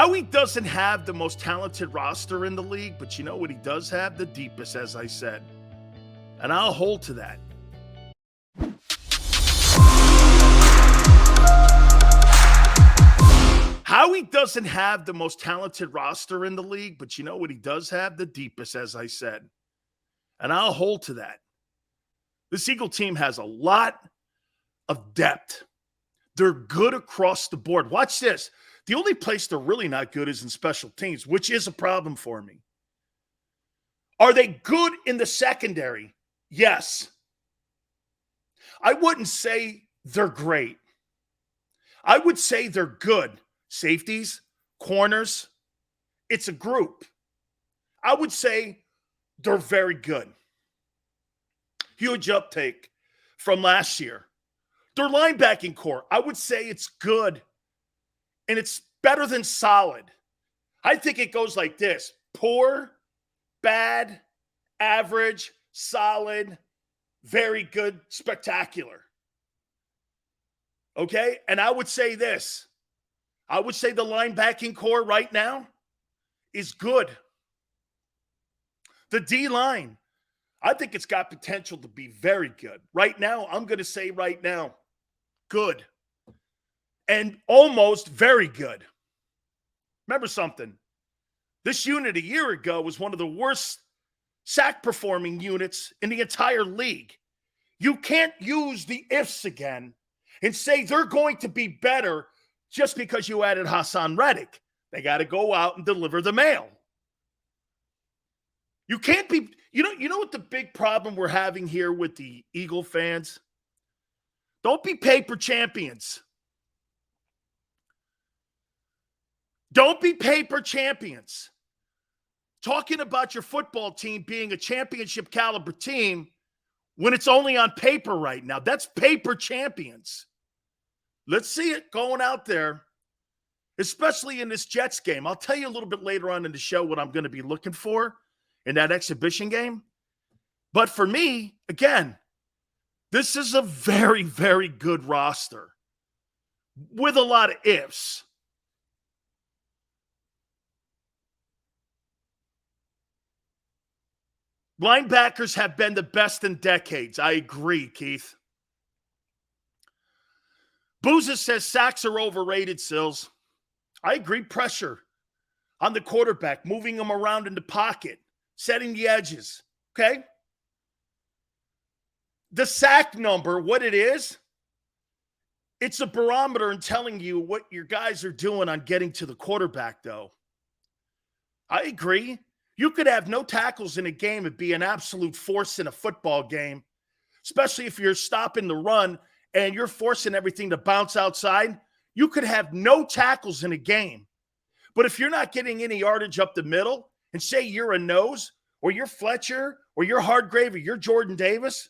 Howie doesn't have the most talented roster in the league, but you know what he does have? The deepest, as I said. And I'll hold to that. Howie doesn't have the most talented roster in the league, but you know what he does have? The deepest, as I said. And I'll hold to that. This Eagle team has a lot of depth. They're good across the board. Watch this. The only place they're really not good is in special teams, which is a problem for me. Are they good in the secondary? Yes. I wouldn't say they're great. I would say they're good. Safeties, corners, it's a group. I would say they're very good. Huge uptake from last year. Their linebacking core, I would say it's good. And it's better than solid. I think it goes like this: poor, bad, average, solid, very good, spectacular. Okay? And I would say this. I would say the linebacking core right now is good. The D-line, I think it's got potential to be very good. Right now, I'm going to say right now, good. And almost very good. Remember something. This unit a year ago was one of the worst sack performing units in the entire league. You can't use the ifs again and say they're going to be better just because you added Hassan Reddick. They got to go out and deliver the mail. You can't be, you know what the big problem we're having here with the Eagle fans? Don't be paper champions. Don't be paper champions. Talking about your football team being a championship caliber team when it's only on paper right now. That's paper champions. Let's see it going out there, especially in this Jets game. I'll tell you a little bit later on in the show what I'm going to be looking for in that exhibition game. But for me, again, this is a very, very good roster with a lot of ifs. Linebackers have been the best in decades. I agree, Keith. Booza says sacks are overrated, Sills. I agree. Pressure on the quarterback, moving him around in the pocket, setting the edges. Okay? The sack number, what it is, it's a barometer in telling you what your guys are doing on getting to the quarterback, though. I agree. You could have no tackles in a game and be an absolute force in a football game, especially if you're stopping the run and you're forcing everything to bounce outside. You could have no tackles in a game. But if you're not getting any yardage up the middle, and say you're a nose, or you're Fletcher, or you're Hardgrave, or you're Jordan Davis,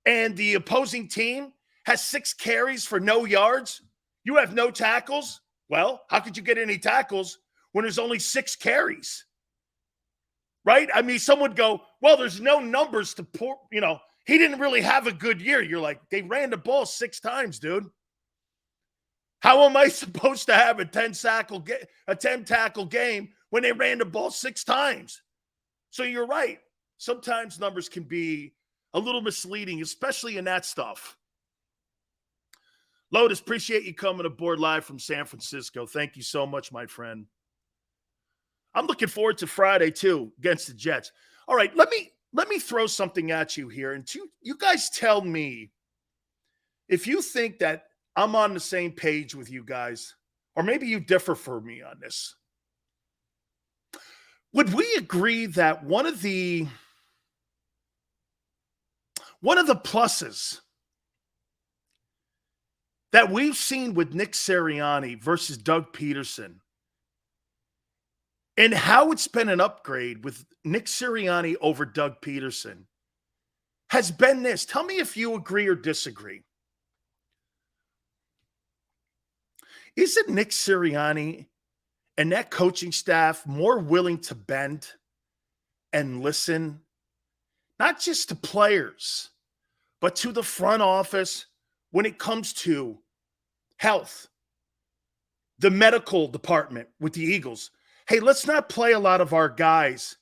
and the opposing team has 6 carries for no yards, you have no tackles, well, how could you get any tackles when there's only 6 carries? Right? I mean, some would go, well, there's no numbers to pour, he didn't really have a good year. You're like, they ran the ball 6 times, dude. How am I supposed to have a 10-tackle game when they ran the ball 6 times? So you're right. Sometimes numbers can be a little misleading, especially in that stuff. Lotus, appreciate you coming aboard live from San Francisco. Thank you so much, my friend. I'm looking forward to Friday, too, against the Jets. All right, let me throw something at you here. And you guys tell me if you think that I'm on the same page with you guys, or maybe you differ from me on this. Would we agree that one of the pluses that we've seen with Nick Sirianni versus Doug Pederson, and how it's been an upgrade with Nick Sirianni over Doug Pederson, has been this? Tell me if you agree or disagree. Isn't Nick Sirianni and that coaching staff more willing to bend and listen, not just to players, but to the front office when it comes to health, the medical department with the Eagles. Hey, let's not play a lot of our guys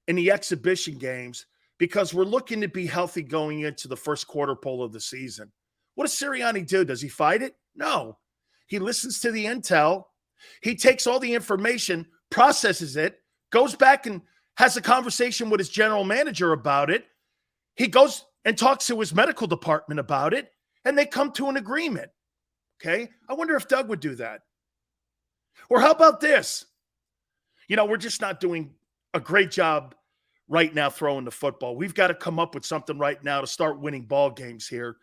in the exhibition games because we're looking to be healthy going into the first quarter pole of the season. What does Sirianni do? Does he fight it? No. He listens to the intel. He takes all the information, processes it, goes back and has a conversation with his general manager about it. He goes and talks to his medical department about it, and they come to an agreement. Okay? I wonder if Doug would do that. Or how about this? We're just not doing a great job right now throwing the football. We've got to come up with something right now to start winning ball games here.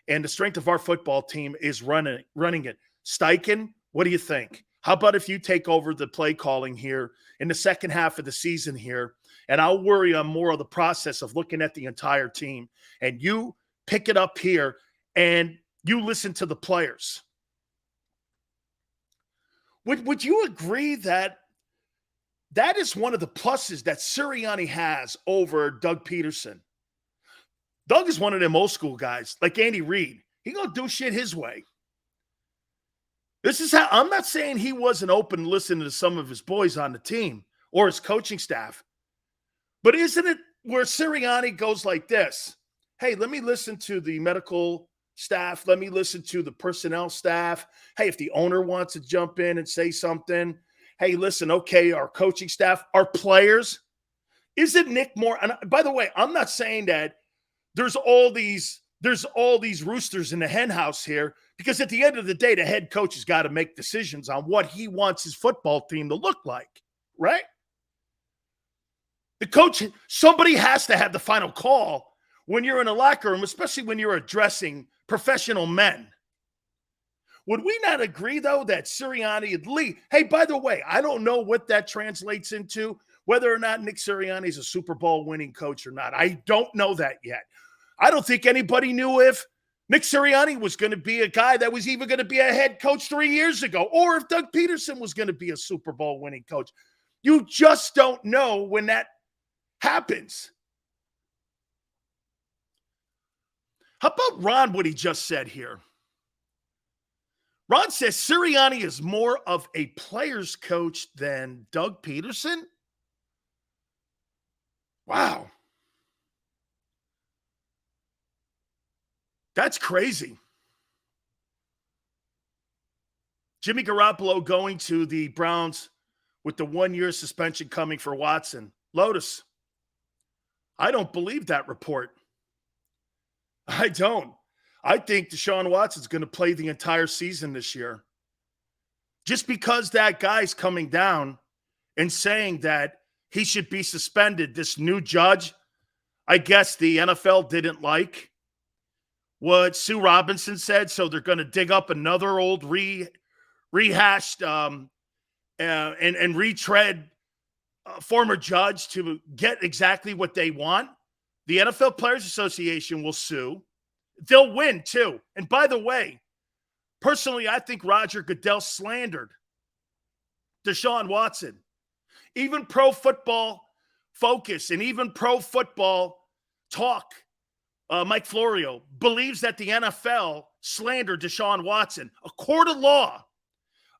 And the strength of our football team is running it. Steichen, what do you think? How about if you take over the play calling here in the second half of the season here, and I'll worry on more of the process of looking at the entire team, and you pick it up here and you listen to the players. Would you agree that is one of the pluses that Sirianni has over Doug Pederson? Doug is one of them old school guys, like Andy Reid. He gonna do shit his way. This is how, I'm not saying he wasn't open to listening to some of his boys on the team or his coaching staff, but isn't it where Sirianni goes like this? Hey, let me listen to the medical staff. Let me listen to the personnel staff. Hey, if the owner wants to jump in and say something, hey, listen, okay, our coaching staff, our players. Isn't Nick more, and by the way, I'm not saying that there's all these roosters in the hen house here, because at the end of the day, the head coach has got to make decisions on what he wants his football team to look like, right? The coach, somebody has to have the final call when you're in a locker room, especially when you're addressing professional men. Would we not agree, though, that Sirianni and Lee, hey, by the way, I don't know what that translates into, whether or not Nick Sirianni is a Super Bowl winning coach or not. I don't know that yet. I don't think anybody knew if Nick Sirianni was going to be a guy that was even going to be a head coach 3 years ago, or if Doug Pederson was going to be a Super Bowl winning coach. You just don't know when that happens. How about Ron, what he just said here? Ron says Sirianni is more of a player's coach than Doug Pederson. Wow. That's crazy. Jimmy Garoppolo going to the Browns with the 1-year suspension coming for Watson. Lotus, I don't believe that report. I don't. I think Deshaun Watson's going to play the entire season this year. Just because that guy's coming down and saying that he should be suspended, this new judge, I guess the NFL didn't like what Sue Robinson said, so they're going to dig up another old rehashed and retread former judge to get exactly what they want. The NFL Players Association will sue. They'll win, too. And by the way, personally, I think Roger Goodell slandered Deshaun Watson. Even Pro Football Focus and even Pro Football Talk, Mike Florio, believes that the NFL slandered Deshaun Watson. A court of law,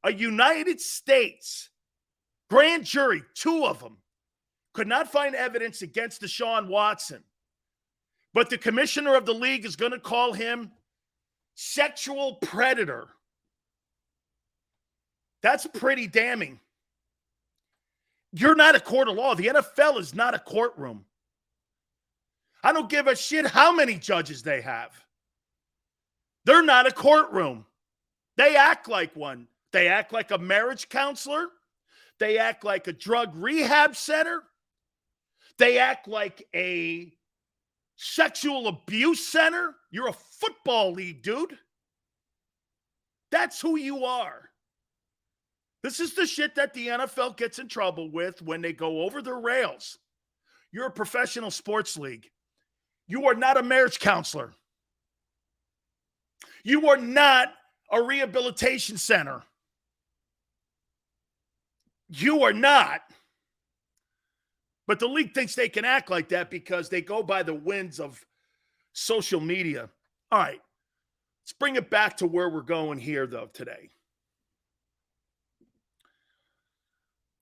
a United States grand jury, 2 of them, could not find evidence against Deshaun Watson. But the commissioner of the league is going to call him sexual predator. That's pretty damning. You're not a court of law. The NFL is not a courtroom. I don't give a shit how many judges they have. They're not a courtroom. They act like one. They act like a marriage counselor. They act like a drug rehab center. They act like a sexual abuse center. You're a football league, dude. That's who you are. This is the shit that the NFL gets in trouble with when they go over the rails. You're a professional sports league. You are not a marriage counselor. You are not a rehabilitation center. You are not. But the league thinks they can act like that because they go by the winds of social media. All right. Let's bring it back to where we're going here, though, today.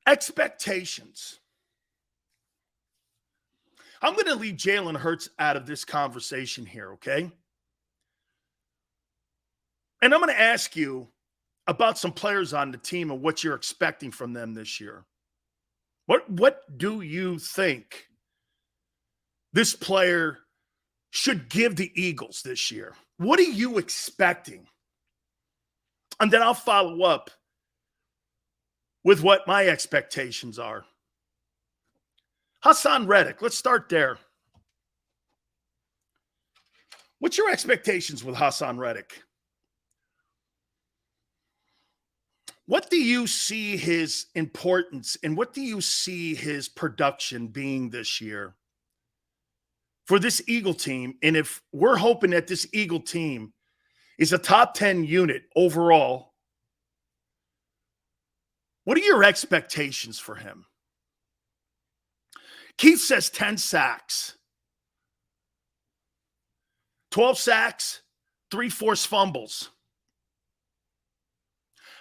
Expectations. I'm going to leave Jalen Hurts out of this conversation here, okay? And I'm going to ask you about some players on the team and what you're expecting from them this year. What do you think this player should give the Eagles this year? What are you expecting? And then I'll follow up with what my expectations are. Hassan Reddick, let's start there. What's your expectations with Hassan Reddick? What do you see his importance and what do you see his production being this year for this Eagle team? And if we're hoping that this Eagle team is a top 10 unit overall, what are your expectations for him? Keith says 10 sacks, 12 sacks, 3 forced fumbles.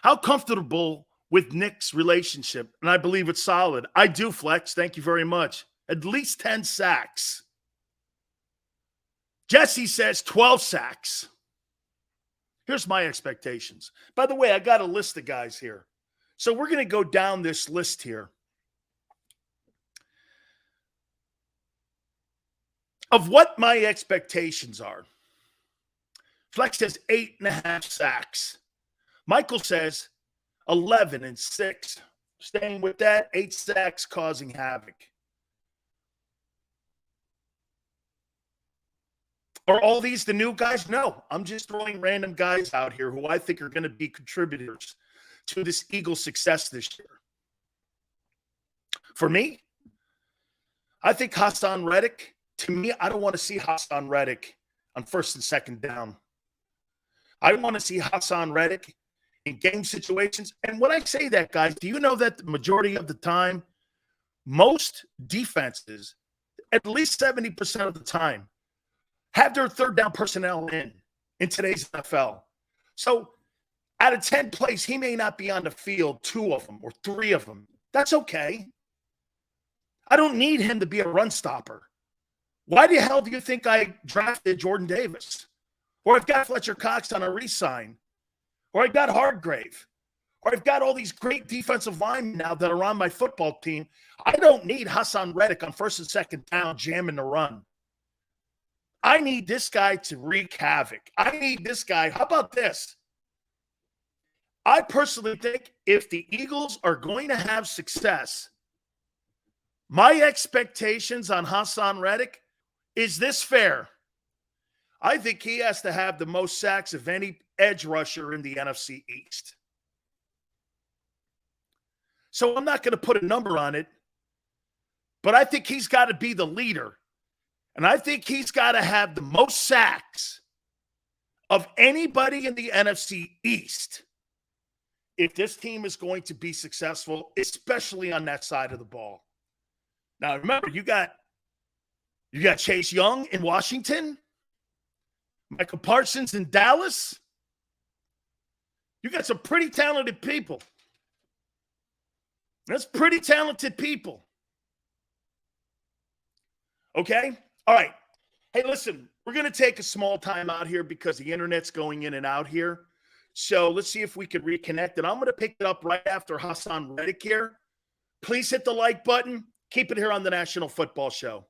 How comfortable with Nick's relationship? And I believe it's solid. I do, Flex. Thank you very much. At least 10 sacks. Jesse says 12 sacks. Here's my expectations. By the way, I got a list of guys here. So we're going to go down this list here of what my expectations are. Flex says 8.5 sacks. Michael says 11 and 6. Staying with that, 8 sacks causing havoc. Are all these the new guys? No, I'm just throwing random guys out here who I think are going to be contributors to this Eagles' success this year. For me, I think Hassan Reddick, to me, I don't want to see Hassan Reddick on first and second down. I want to see Hassan Reddick in game situations. And when I say that, guys, do you know that the majority of the time, most defenses, at least 70% of the time, have their third down personnel in today's NFL. So out of 10 plays, he may not be on the field 2 of them or 3 of them. That's okay. I don't need him to be a run stopper. Why the hell do you think I drafted Jordan Davis? Or I've got Fletcher Cox on a re-sign? Or I've got Hargrave? Or I've got all these great defensive linemen now that are on my football team. I don't need Hassan Reddick on first and second down jamming the run. I need this guy to wreak havoc. I need this guy. How about this? I personally think if the Eagles are going to have success, my expectations on Hassan Reddick is this fair. I think he has to have the most sacks of any edge rusher in the NFC East. So I'm not going to put a number on it, but I think he's got to be the leader. And I think he's got to have the most sacks of anybody in the NFC East if this team is going to be successful, especially on that side of the ball. Now, remember, you got Chase Young in Washington, Michael Parsons in Dallas. You got some pretty talented people. That's pretty talented people. Okay? All right. Hey, listen, we're going to take a small time out here because the internet's going in and out here. So let's see if we can reconnect. And I'm going to pick it up right after Hassan Reddick here. Please hit the like button. Keep it here on the National Football Show.